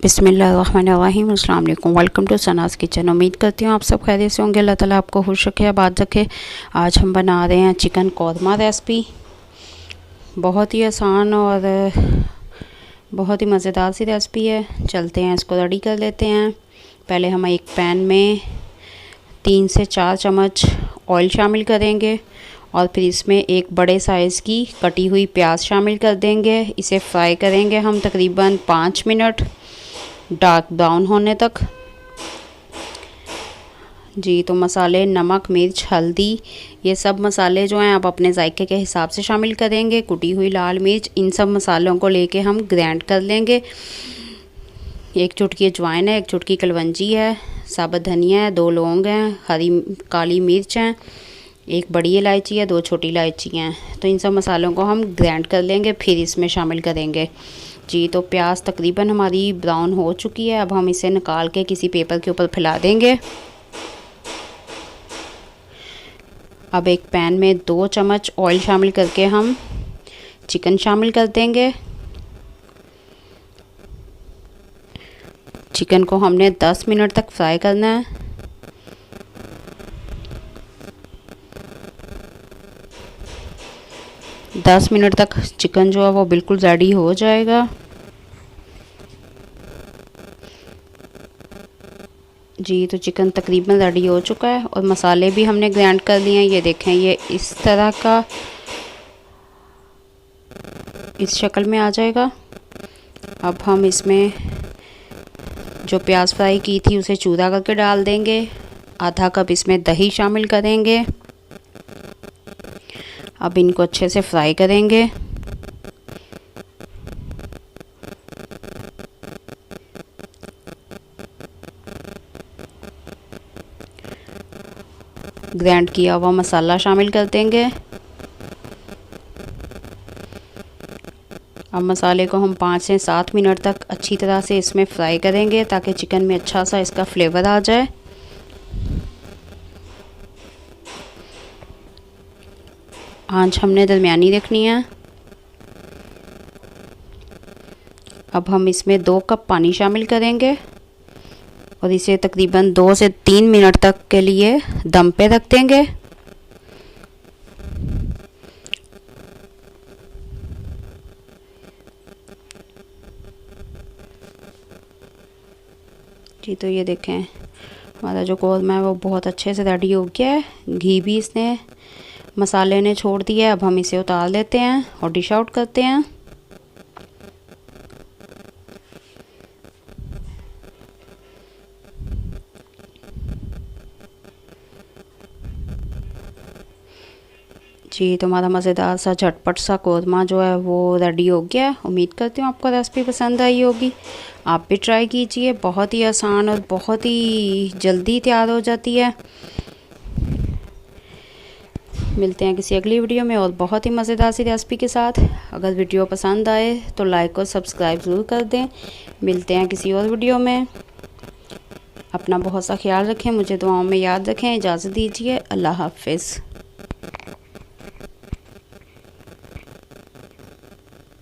बिस्मिल्लाहिर्रहमानिर्रहीम। अस्सलाम वालेकुम। Welcome to Sana's kitchen. उम्मीद करती हूँ आप सब खैरियत से होंगे। अल्लाह ताला आपको खुश रखे, आबाद रखे। आज हम बना रहे हैं चिकन कौरमा रेसिपी। बहुत ही आसान और बहुत ही मज़ेदार सी रेसिपी है। चलते हैं इसको रेडी कर लेते हैं। पहले हम एक पैन में 3 से 4 चम्मच ऑयल शामिल करेंगे और फिर इसमें एक बड़े साइज़ की कटी हुई प्याज शामिल कर देंगे। इसे फ्राई करेंगे हम तकरीबन 5 मिनट डार्क ब्राउन होने तक। जी, तो मसाले नमक, मिर्च, हल्दी, ये सब मसाले जो हैं आप अपने जायके के हिसाब से शामिल करेंगे। कुटी हुई लाल मिर्च, इन सब मसालों को लेके हम ग्राइंड कर लेंगे। एक चुटकी अजवाइन है, एक चुटकी कलवंजी है, साबुत धनिया है, 2 लौंग हैं, हरी काली मिर्च हैं, एक बड़ी इलायची है, 2 छोटी इलायची हैं। तो इन सब मसालों को हम ग्राइंड कर लेंगे, फिर इसमें शामिल करेंगे। जी, तो प्याज तकरीबन हमारी ब्राउन हो चुकी है। अब हम इसे निकाल के किसी पेपर के ऊपर फैला देंगे। अब एक पैन में 2 चम्मच ऑयल शामिल करके हम चिकन शामिल कर देंगे। चिकन को हमने 10 मिनट तक फ्राई करना है। दस मिनट तक चिकन जो है वो बिल्कुल रेडी हो जाएगा। जी, तो चिकन तकरीबन रेडी हो चुका है और मसाले भी हमने ग्राइंड कर लिए हैं। ये देखें, ये इस तरह का इस शक्ल में आ जाएगा। अब हम इसमें जो प्याज फ्राई की थी उसे चूरा करके डाल देंगे। आधा कप इसमें दही शामिल करेंगे। अब इनको अच्छे से फ्राई करेंगे। ग्राइंड किया हुआ मसाला शामिल कर देंगे। अब मसाले को हम 5 से 7 मिनट तक अच्छी तरह से इसमें फ्राई करेंगे ताकि चिकन में अच्छा सा इसका फ्लेवर आ जाए। आंच हमने दरमियानी रखनी है। अब हम इसमें 2 कप पानी शामिल करेंगे और इसे तकरीबन 2 से 3 मिनट तक के लिए दम पे रख देंगे। जी, तो ये देखें, हमारा जो कौरमा है वो बहुत अच्छे से रेडी हो गया है। घी भी इसने मसाले ने छोड़ दिया है। अब हम इसे उतार लेते हैं और डिश आउट करते हैं। जी, तो हमारा मज़ेदार सा झटपट सा कौरमा जो है वो रेडी हो गया है। उम्मीद करती हूँ आपको रेसिपी पसंद आई होगी। आप भी ट्राई कीजिए। बहुत ही आसान और बहुत ही जल्दी तैयार हो जाती है। मिलते हैं किसी अगली वीडियो में और बहुत ही मज़ेदार सी रेसिपी के साथ। अगर वीडियो पसंद आए तो लाइक और सब्सक्राइब ज़रूर कर दें। मिलते हैं किसी और वीडियो में। अपना बहुत सा ख्याल रखें, मुझे दुआओं में याद रखें। इजाज़त दीजिए। अल्लाह हाफ़िज़।